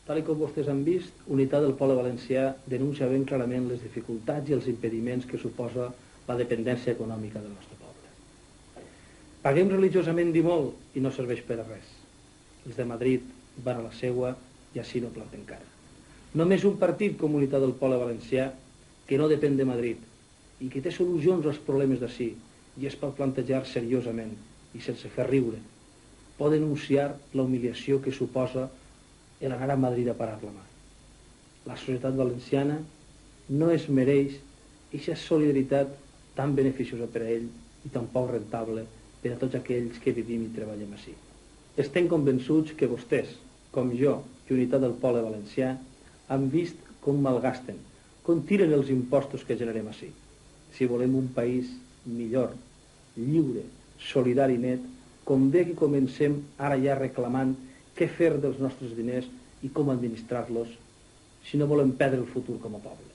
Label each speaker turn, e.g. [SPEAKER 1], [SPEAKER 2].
[SPEAKER 1] Tal com vostès han vist, Unitat del Poble Valencià denuncia ben clarament les dificultats i els impediments que suposa la dependència econòmica del nostre poble. Paguem religiosament i molt i no serveix per a res. Els de Madrid van a la seua i així no planten cara. Només un partit com Unitat del Poble Valencià, que no depèn de Madrid i que té solucions als problemes d'ací i es pot plantejar seriosament i sense fer riure, pot denunciar la humiliació que suposa l'anar a Madrid a parar la mà. La societat valenciana no es mereix aquesta solidaritat tan beneficiosa per a ell i tan poc rentable per a tots aquells que vivim i treballem ací. Estem convençuts que vostès, com jo i Unitat del Poble Valencià, han vist com malgasten, com tiren els impostos que generem ací. Si volem un país millor, lliure, solidari i net, convé que comencem ara ja reclamant què fer dels nostres diners i com administrar-los si no volem perdre el futur com a poble.